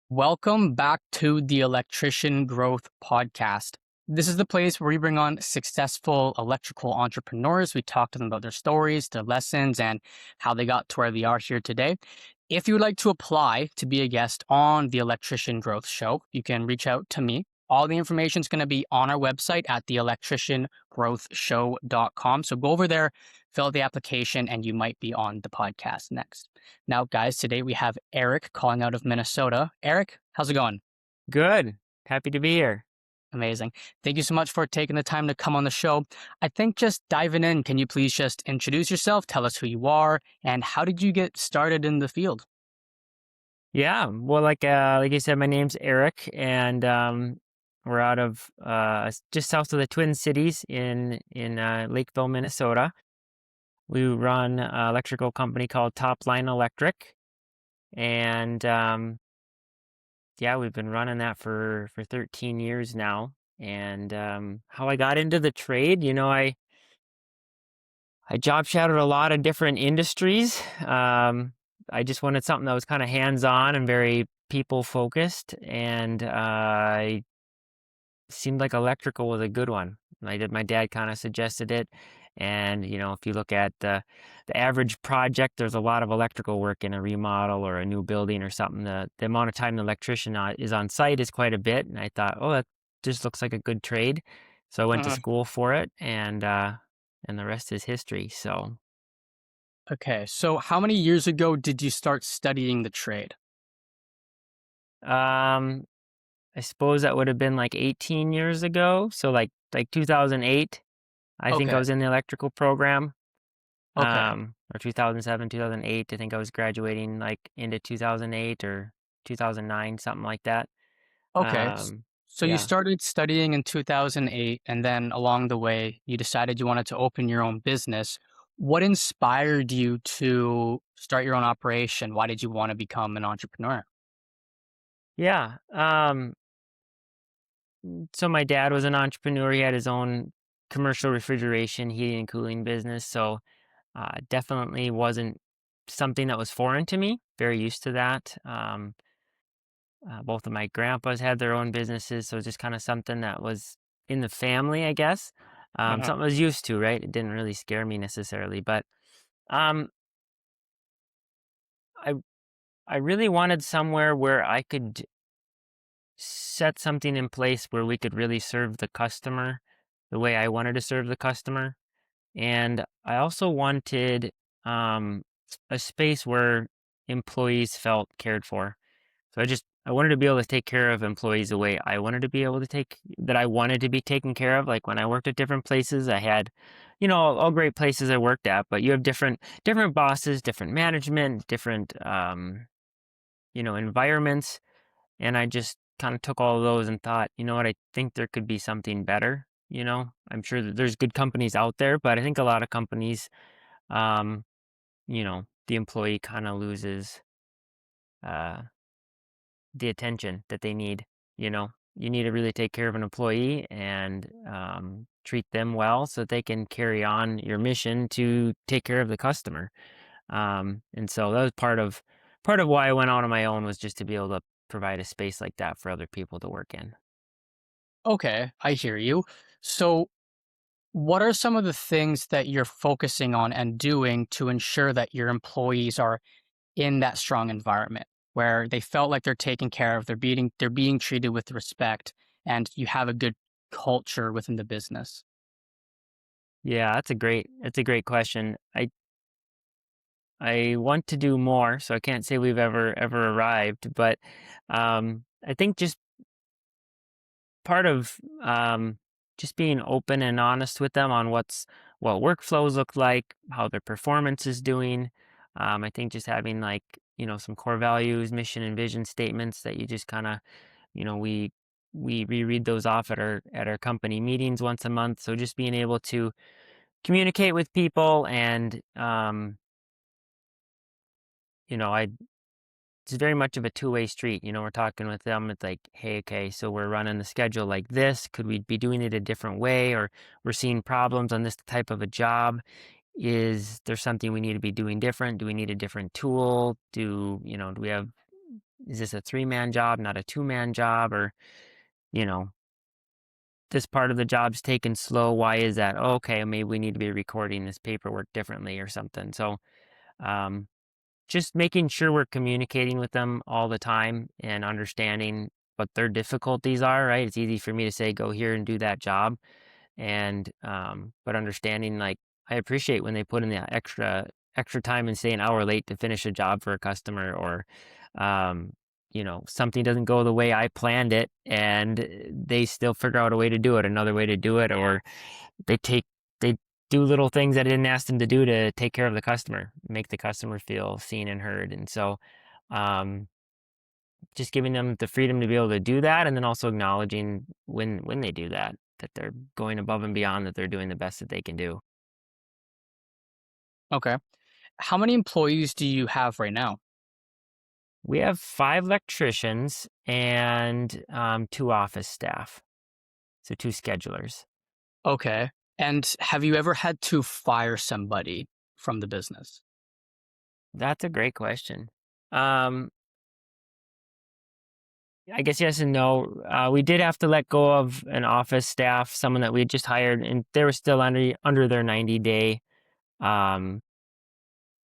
Welcome back to the Electrician Growth Podcast. This is the place where we bring on successful electrical entrepreneurs. We talk to them about their stories, their lessons, and how they got to where they are here today. If you would like to apply to be a guest on the Electrician Growth Show, you can reach out to me. All the information is going to be on our website at theelectriciangrowthshow.com. So go over there, fill out the application, and you might be on the podcast next. Now, guys, today we have Eric calling out of Minnesota. Eric, how's it going? Good. Happy to be here. Amazing. Thank you so much for taking the time to come on the show. I think just diving in, can you please just introduce yourself, tell us who you are, and how did you get started in the field? Yeah. Well, like you said, my name's Eric, and we're out of just south of the Twin Cities in Lakeville, Minnesota. We run an electrical company called Top Line Electric, and yeah, we've been running that for 13 years now. And how I got into the trade, I job shadowed a lot of different industries. I just wanted something that was kind of hands-on and very people focused, and I seemed like electrical was a good one. My dad kind of suggested it, and if you look at the average project, there's a lot of electrical work in a remodel or a new building or something. The amount of time the electrician is on site is quite a bit, and I thought, oh, that just looks like a good trade. So I went to Mhm. school for it, and the rest is history. So, Okay, so how many years ago did you start studying the trade? um, I suppose that would have been like 18 years ago. So like 2008, I think I Okay, was in the electrical program. okay, Or 2007, 2008. I think I was graduating like into 2008 or 2009, something like that. okay. Um, So you yeah. started studying in 2008, and then along the way, you decided you wanted to open your own business. What inspired you to start your own operation? Why did you want to become an entrepreneur? Yeah. So my dad was an entrepreneur. He had his own commercial refrigeration, heating and cooling business. So definitely wasn't something that was foreign to me. Very used to that. Both of my grandpas had their own businesses, so it's just kind of something that was in the family, I guess. Uh-huh. Something I was used to, right? It didn't really scare me necessarily, but um, I I really wanted somewhere where I could set something in place where we could really serve the customer the way I wanted to serve the customer. And I also wanted um, a space where employees felt cared for. So I wanted to be able to take care of employees the way I wanted to be able to that I wanted to be taken care of. Like when I worked at different places, I had, all great places I worked at, but you have different bosses, different management, different environments. And I just kind of took all of those and thought, you know what, I think there could be something better. I'm sure that there's good companies out there, but I think a lot of companies, um, the employee kind of loses uh, the attention that they need. You need to really take care of an employee and treat them well so that they can carry on your mission to take care of the customer. And so that was part of why I went out on my own, was just to be able to provide a space like that for other people to work in. Okay, I hear you. So, what are some of the things that you're focusing on and doing to ensure that your employees are in that strong environment where they felt like they're taken care of, they're being treated with respect, and you have a good culture within the business? Yeah, that's a great question. I want to do more, so I can't say we've ever arrived, but I think just part of just being open and honest with them on what workflows look like, how their performance is doing. I think just having like some core values, mission and vision statements that you just kind of we reread those off at our company meetings once a month. So just being able to communicate with people and I it's very much of a two-way street. We're talking with them. It's like, hey, okay, so we're running the schedule like this. Could we be doing it a different way? Or we're seeing problems on this type of a job. Is there something we need to be doing different? Do we need a different tool? Do we have is this a 3-man job, not a 2-man job? Or, you know, this part of the job's taken slow. Why is that? Oh, okay, maybe we need to be recording this paperwork differently or something. So, um, just making sure we're communicating with them all the time and understanding what their difficulties are, right? It's easy for me to say, go here and do that job. And, but understanding, like, I appreciate when they put in the extra time and stay an hour late to finish a job for a customer, or, um, something doesn't go the way I planned it and they still figure out a way to do it, another way to do it, or they take, they do little things that I didn't ask them to do to take care of the customer, make the customer feel seen and heard. And so, um, just giving them the freedom to be able to do that, and then also acknowledging when they do that, that they're going above and beyond, that they're doing the best that they can do. Okay. How many employees do you have right now? We have 5 electricians and, 2 office staff, so 2 schedulers. Okay. And have you ever had to fire somebody from the business? That's a great question. Um, I guess yes and no. We did have to let go of an office staff, someone that we had just hired, and they were still under um,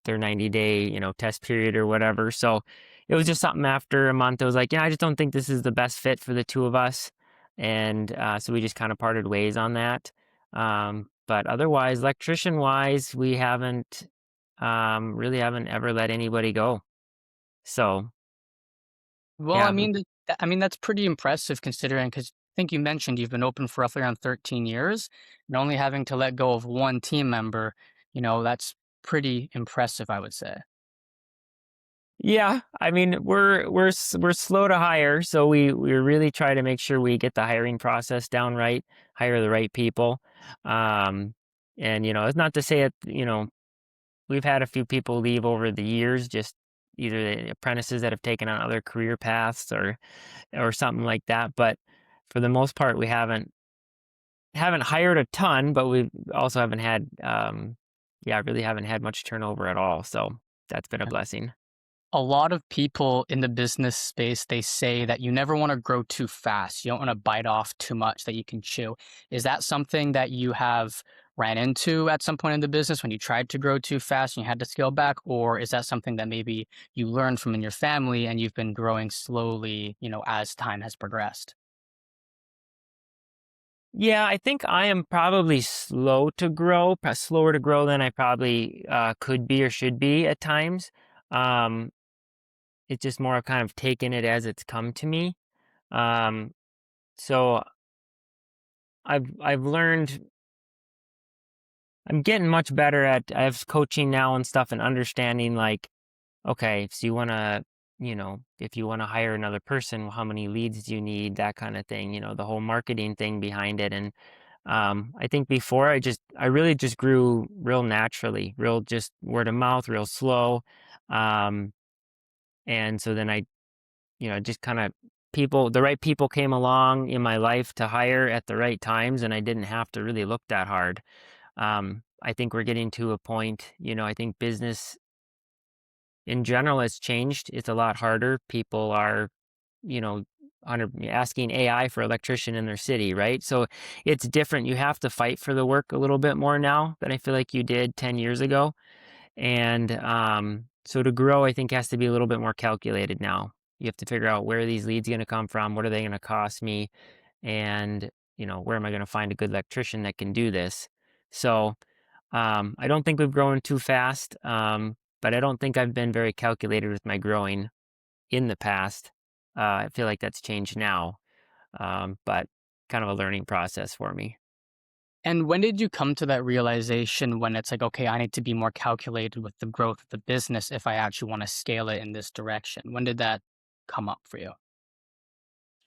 their 90-day, test period or whatever. So it was just something after a month. It was like, yeah, I just don't think this is the best fit for the two of us. And so we just kind of parted ways on that. But otherwise, electrician wise, we haven't really haven't ever let anybody go. So Well, yeah, I mean that's pretty impressive considering because I think you mentioned you've been open for roughly around 13 years and only having to let go of one team member, that's pretty impressive, I would say. yeah. I mean, we're slow to hire, so we really try to make sure we get the hiring process down right, hire the right people. Um, and it's not to say that we've had a few people leave over the years, just either the apprentices that have taken on other career paths, or something like that. But for the most part, we haven't hired a ton, but we also haven't had yeah, really haven't had much turnover at all. So that's been a blessing. A lot of people in the business space, they say that you never want to grow too fast. You don't want to bite off too much that you can chew. Is that something that you have ran into at some point in the business when you tried to grow too fast and you had to scale back? Or is that something that maybe you learned from in your family and you've been growing slowly, as time has progressed? Yeah, I think I am probably slower to grow than I probably could be or should be at times. Um, it's just more of kind of taking it as it's come to me. Um, so I've learned, I'm getting much better at, I have coaching now and stuff, and understanding, like, okay, so if you want to hire another person, how many leads do you need, that kind of thing, the whole marketing thing behind it. And I think before, I really just grew real naturally, real just word of mouth, real slow. Um, and so then just kind of, the right people came along in my life to hire at the right times, and I didn't have to really look that hard. I think we're getting to a point, I think business in general has changed. It's a lot harder. People are, you know, asking AI for electrician in their city, right? So it's different. You have to fight for the work a little bit more now than I feel like you did 10 years ago. And so to grow, I think has to be a little bit more calculated now. You have to figure out, where are these leads going to come from? What are they going to cost me? And, where am I going to find a good electrician that can do this? So I don't think we've grown too fast, but I don't think I've been very calculated with my growing in the past. I feel like that's changed now, but kind of a learning process for me. And when did you come to that realization when it's like, okay, I need to be more calculated with the growth of the business if I actually want to scale it in this direction? When did that come up for you?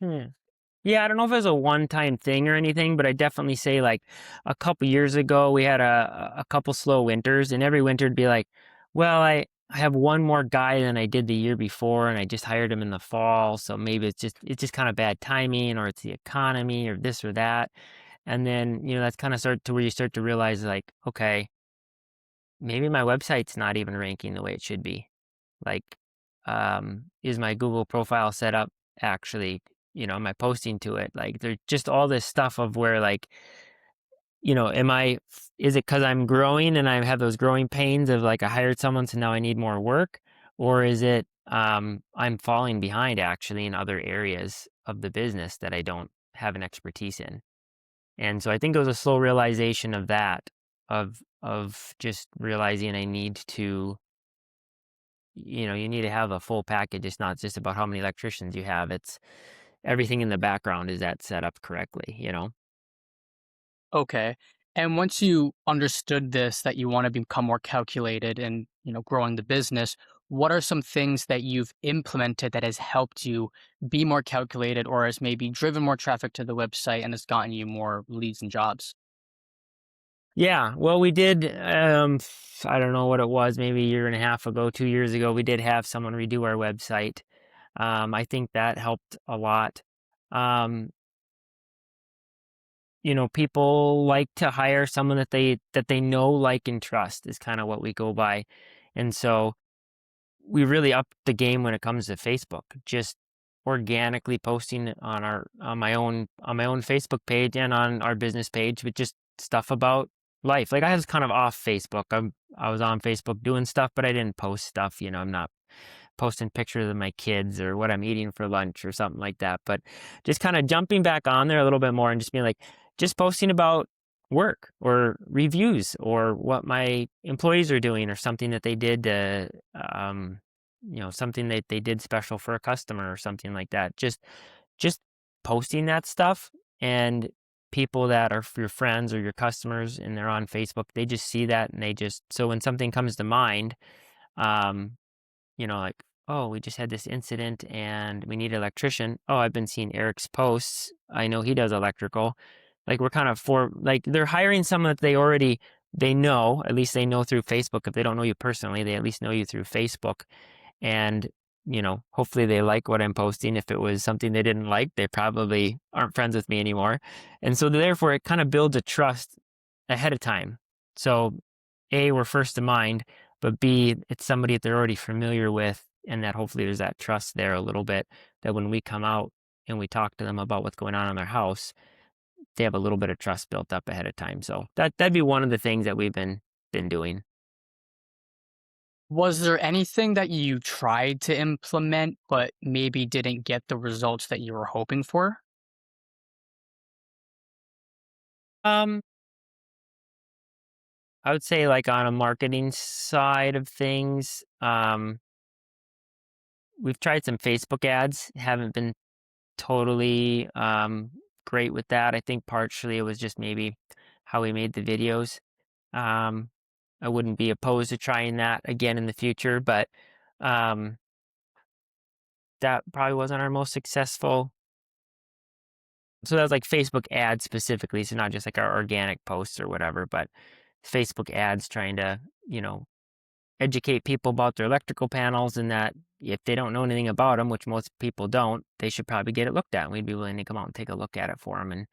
Hmm. Yeah, I don't know if it was a one-time thing or anything, but I definitely say, like, a couple years ago, we had a couple slow winters, and every winter it'd be like, well, I have one more guy than I did the year before, and I just hired him in the fall, so maybe it's just kind of bad timing, or it's the economy, or this or that. And then, that's kind of start to where you start to realize, like, okay, maybe my website's not even ranking the way it should be. Like, is my Google profile set up actually, am I posting to it? Like there's just all this stuff of where like, is it because I'm growing and I have those growing pains of like I hired someone, so now I need more work? Or is it I'm falling behind actually in other areas of the business that I don't have an expertise in? And so I think it was a slow realization of that, of just realizing I need to, you need to have a full package. It's not just about how many electricians you have. It's everything in the background, is that set up correctly? Okay. And once you understood this, that you want to become more calculated and, growing the business, what are some things that you've implemented that has helped you be more calculated or has maybe driven more traffic to the website and has gotten you more leads and jobs? Yeah, well, we did, I don't know what it was, maybe a year and a half ago, 2 years ago, we did have someone redo our website. I think that helped a lot. Um, people like to hire someone that they know, like, and trust is kind of what we go by. And so we really upped the game when it comes to Facebook. Just organically posting on my own Facebook page and on our business page with just stuff about life. Like I was kind of off Facebook. I was on Facebook doing stuff, but I didn't post stuff. I'm not posting pictures of my kids or what I'm eating for lunch or something like that. But just kind of jumping back on there a little bit more and just being like, just posting about work or reviews or what my employees are doing or something that they did something that they did special for a customer or something like that. Just posting that stuff, and people that are your friends or your customers and they're on Facebook, they just see that, and they just, so when something comes to mind, um like, oh, we just had this incident and we need an electrician. Oh, I've been seeing Eric's posts. I know he does electrical. Like we're kind of like they're hiring someone that they know, at least they know through Facebook. If they don't know you personally, they at least know you through Facebook. And, hopefully they like what I'm posting. If it was something they didn't like, they probably aren't friends with me anymore. And so therefore it kind of builds a trust ahead of time. So A, we're first in mind, but B, it's somebody that they're already familiar with, and that hopefully there's that trust there a little bit, that when we come out and we talk to them about what's going on in their house, they have a little bit of trust built up ahead of time. So that'd be one of the things that we've been doing. Was there anything that you tried to implement but maybe didn't get the results that you were hoping for? Um, I would say like on a marketing side of things, we've tried some Facebook ads, haven't been totally great with that. I think partially it was just maybe how we made the videos. Um, I wouldn't be opposed to trying that again in the future, but um, that probably wasn't our most successful. So that was like Facebook ads specifically, so not just like our organic posts or whatever, but Facebook ads trying to, educate people about their electrical panels, and that if they don't know anything about them, which most people don't, they should probably get it looked at. And we'd be willing to come out and take a look at it for them. And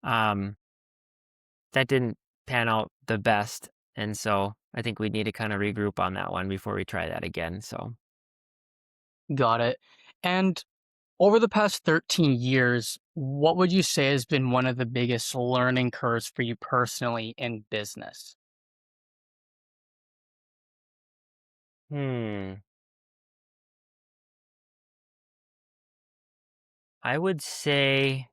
um, that didn't pan out the best. And so I think we need to kind of regroup on that one before we try that again. So, Got it. And over the past 13 years, what would you say has been one of the biggest learning curves for you personally in business? hmm, I would say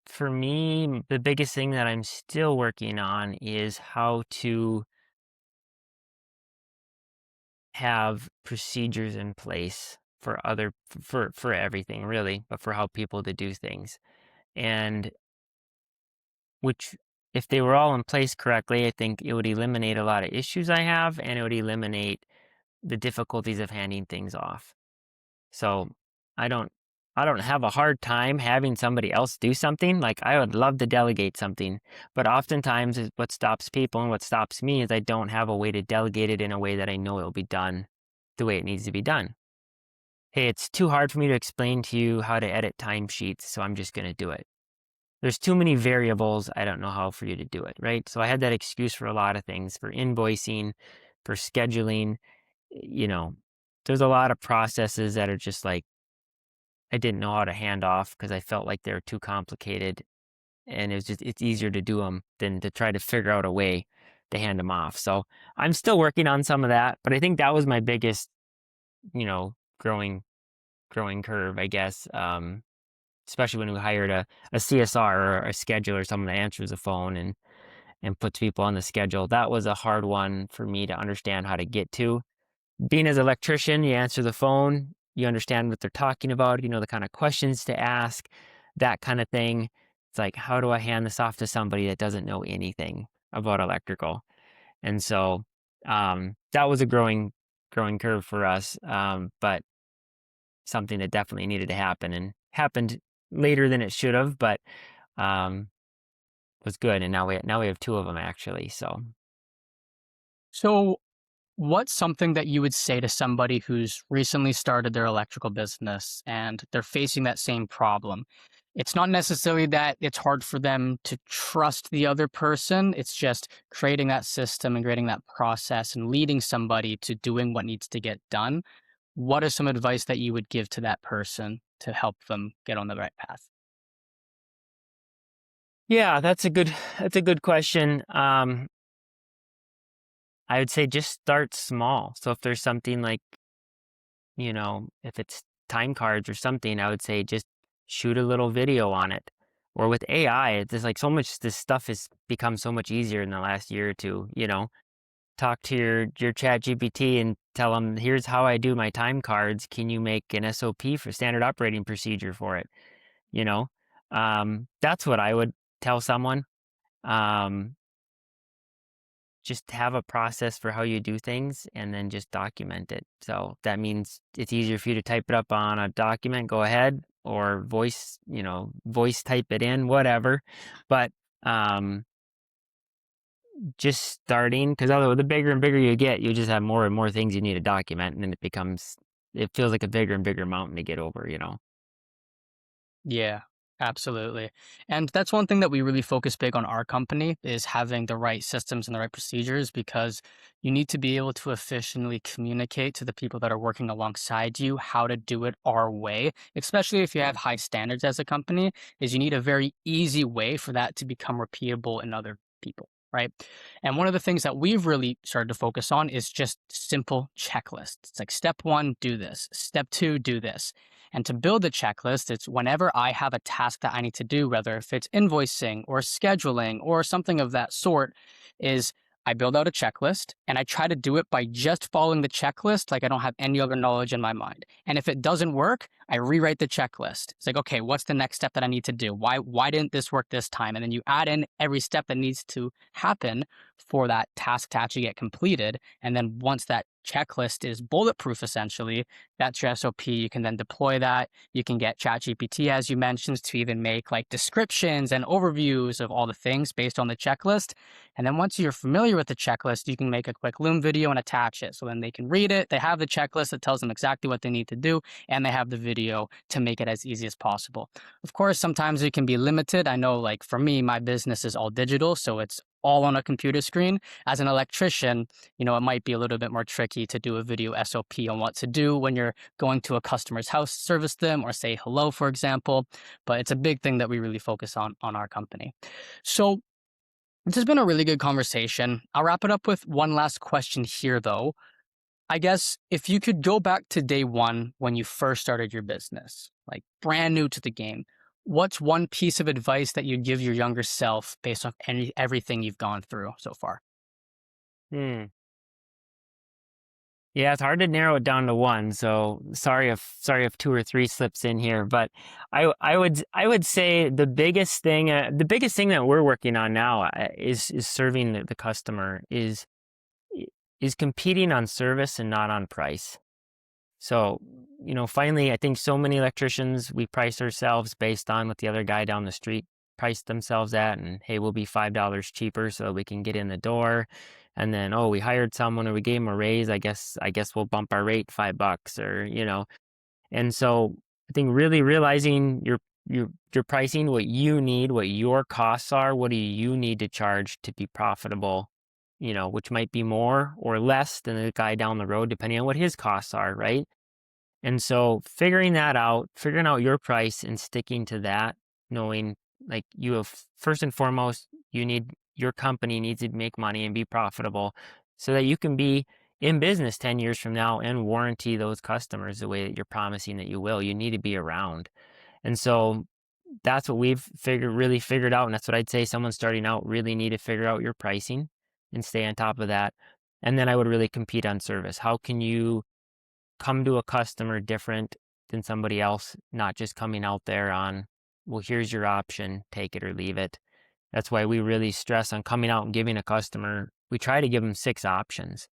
for me, the biggest thing that I'm still working on is how to have procedures in place for everything really, but for how people to do things. And which, if they were all in place correctly, I think it would eliminate a lot of issues I have, and it would eliminate the difficulties of handing things off. So I don't I don't have a hard time having somebody else do something. Like I would love to delegate something, but oftentimes what stops people and what stops me is I don't have a way to delegate it in a way that I know it'll be done the way it needs to be done. Hey, it's too hard for me to explain to you how to edit timesheets, so I'm just going to do it. There's too many variables. I don't know how for you to do it, right? So I had that excuse for a lot of things, for invoicing, for scheduling, you know. there's a lot of processes that are just like I didn't know how to hand off because I felt like they were too complicated, and it's easier to do them than to try to figure out a way to hand them off. So I'm still working on some of that, but I think that was my biggest, you know, growing curve, I guess. Especially when we hired a CSR or a scheduler, someone that answers the phone and puts people on the schedule. That was a hard one for me to understand how to get to. Being as an electrician, you answer the phone, you understand what they're talking about, you know the kind of questions to ask, that kind of thing. It's like, how do I hand this off to somebody that doesn't know anything about electrical? And so that was a growing curve for us, but something that definitely needed to happen and happened later than it should have, but um, was good. And now we have two of them actually. So So, what's something that you would say to somebody who's recently started their electrical business and they're facing that same problem? It's not necessarily that it's hard for them to trust the other person. It's just creating that system and creating that process and leading somebody to doing what needs to get done. What is some advice that you would give to that person to help them get on the right path? yeah, that's a good question. I would say just start small. So if there's something like, if it's time cards or something, I would say just shoot a little video on it. Or with AI, it's like so much, this stuff has become so much easier in the last year or two, talk to your chat GPT and tell them, here's how I do my time cards. Can you make an SOP for standard operating procedure for it? You know, that's what I would tell someone. Um, just have a process for how you do things and then just document it. So that means it's easier for you to type it up on a document, go ahead, or voice type it in, whatever. But um, just starting, because otherwise, the bigger and bigger you get, you just have more and more things you need to document. And then it feels like a bigger and bigger mountain to get over. Yeah, absolutely. And that's one thing that we really focus big on our company is having the right systems and the right procedures because you need to be able to efficiently communicate to the people that are working alongside you how to do it our way, especially if you have high standards as a company, is you need a very easy way for that to become repeatable in other people. Right. And one of the things that we've really started to focus on is just simple checklists. It's like step one, do this. Step two, do this. And to build the checklist, it's whenever I have a task that I need to do, whether if it's invoicing or scheduling or something of that sort, is I build out a checklist and I try to do it by just following the checklist, like I don't have any other knowledge in my mind. And if it doesn't work, I rewrite the checklist. It's like, okay, what's the next step that I need to do? Why didn't this work this time? And then you add in every step that needs to happen for that task to actually get completed. And then once that checklist is bulletproof, essentially, that's your SOP. You can then deploy that. You can get ChatGPT, as you mentioned, to even make like descriptions and overviews of all the things based on the checklist. And then once you're familiar with the checklist, you can make a quick Loom video and attach it. So then they can read it. They have the checklist that tells them exactly what they need to do, and they have the video to make it as easy as possible. Of course, sometimes it can be limited. I know, like for me, my business is all digital, so it's all on a computer screen. As an electrician, it might be a little bit more tricky to do a video SOP on what to do when you're going to a customer's house to service them or say hello, for example. But it's a big thing that we really focus on our company. So this has been a really good conversation. I'll wrap it up with one last question here, though. I guess if you could go back to day one when you first started your business, like brand new to the game, what's one piece of advice that you'd give your younger self based on everything you've gone through so far? Hmm. Yeah, it's hard to narrow it down to one. So sorry if two or three slips in here, but I would say the biggest thing that we're working on now is serving the customer is competing on service and not on price. So, finally, I think so many electricians, we price ourselves based on what the other guy down the street priced themselves at. And hey, we'll be $5 cheaper so that we can get in the door. And then, oh, we hired someone or we gave them a raise. I guess we'll bump our rate $5 or. And so I think really realizing your pricing, what you need, what your costs are, what do you need to charge to be profitable which might be more or less than the guy down the road, depending on what his costs are, right? And so figuring out your price and sticking to that, knowing like you have first and foremost, your company needs to make money and be profitable so that you can be in business 10 years from now and warranty those customers the way that you're promising that you will. You need to be around. And so that's what we've really figured out. And that's what I'd say someone starting out really need to figure out your pricing and stay on top of that. And then I would really compete on service. How can you come to a customer different than somebody else, not just coming out there on, well, here's your option, take it or leave it. That's why we really stress on coming out and giving a customer, we try to give them 6 options.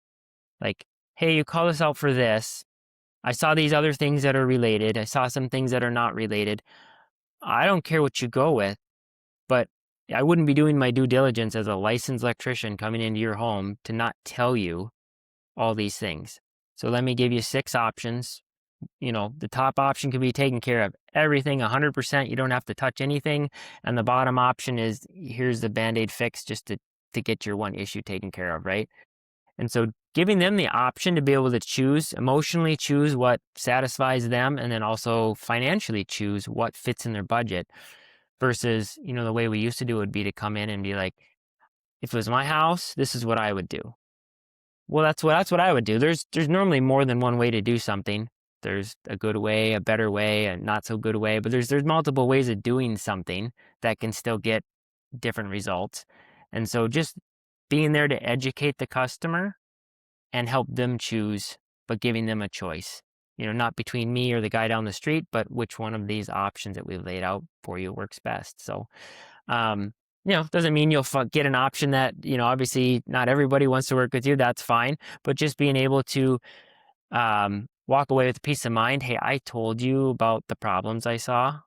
Like, hey, you call us out for this. I saw these other things that are related. I saw some things that are not related. I don't care what you go with, but I wouldn't be doing my due diligence as a licensed electrician coming into your home to not tell you all these things. So let me give you 6 options. The top option can be taking care of everything 100%. You don't have to touch anything. And the bottom option is here's the Band-Aid fix just to get your one issue taken care of, right? And so giving them the option to be able to choose, emotionally choose what satisfies them, and then also financially choose what fits in their budget versus, the way we used to do would be to come in and be like, if it was my house, this is what I would do. Well, that's what I would do. There's normally more than one way to do something. There's a good way, a better way, a not so good way, but there's multiple ways of doing something that can still get different results. And so just being there to educate the customer and help them choose, but giving them a choice. Not between me or the guy down the street, but which one of these options that we've laid out for you works best. So, doesn't mean you'll get an option that, obviously not everybody wants to work with you. That's fine. But just being able to walk away with peace of mind. Hey, I told you about the problems I saw,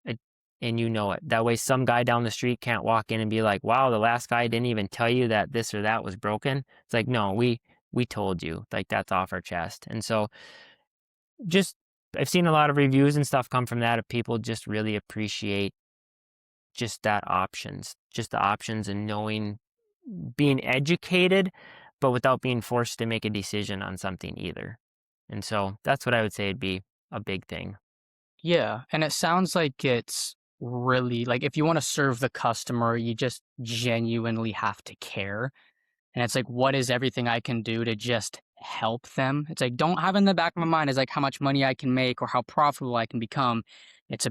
it- and you know it. That way, some guy down the street can't walk in and be like, "Wow, the last guy didn't even tell you that this or that was broken." It's like, no, we told you. Like that's off our chest. And so, just I've seen a lot of reviews and stuff come from that of people just really appreciate just the options and knowing, being educated, but without being forced to make a decision on something either. And so that's what I would say would be a big thing. Yeah, and it sounds like it's really like if you want to serve the customer, you just genuinely have to care. And it's like, what is everything I can do to just help them? It's like, don't have in the back of my mind is like how much money I can make or how profitable I can become. It's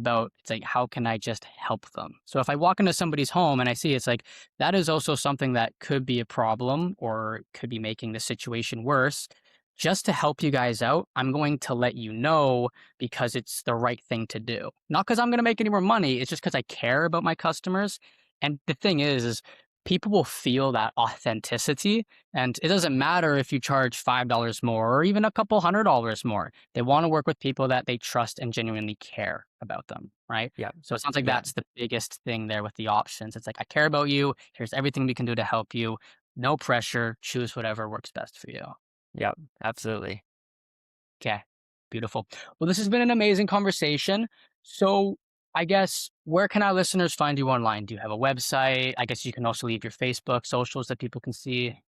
like, how can I just help them? So if I walk into somebody's home and I see it's like, that is also something that could be a problem or could be making the situation worse. Just to help you guys out, I'm going to let you know because it's the right thing to do. Not because I'm going to make any more money. It's just because I care about my customers. And the thing is people will feel that authenticity. And it doesn't matter if you charge $5 more or even a couple $100 more. They want to work with people that they trust and genuinely care about them, right? Yeah. So it sounds like Yeah. that's the biggest thing there with the options. It's like, I care about you. Here's everything we can do to help you. No pressure. Choose whatever works best for you. Yeah. Absolutely. Okay, beautiful. Well, this has been an amazing conversation. So, I guess where can our listeners find you online? Do you have a website? I guess you can also leave your Facebook socials that people can see.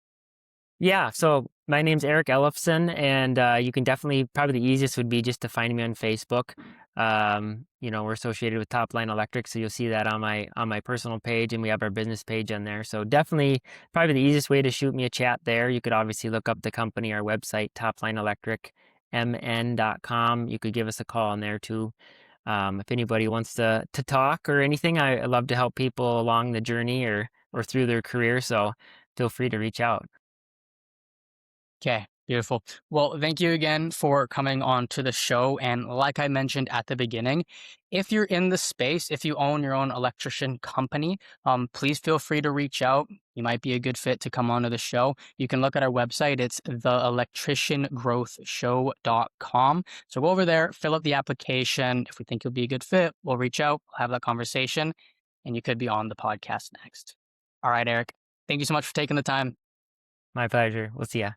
Yeah, so my name's Eric Ellefson, and you can definitely, probably the easiest would be just to find me on Facebook. We're associated with Top Line Electric, so you'll see that on my personal page, and we have our business page on there. So definitely, probably the easiest way to shoot me a chat there. You could obviously look up the company, our website, toplineelectricmn.com. You could give us a call on there too. If anybody wants to talk or anything, I love to help people along the journey or through their career. So feel free to reach out. Okay, beautiful. Well, thank you again for coming on to the show. And like I mentioned at the beginning, if you're in the space, if you own your own electrician company, please feel free to reach out. You might be a good fit to come onto the show. You can look at our website. It's theelectriciangrowthshow.com. So go over there, fill out the application. If we think you'll be a good fit, we'll reach out, we'll have that conversation, and you could be on the podcast next. All right, Eric. Thank you so much for taking the time. My pleasure. We'll see ya.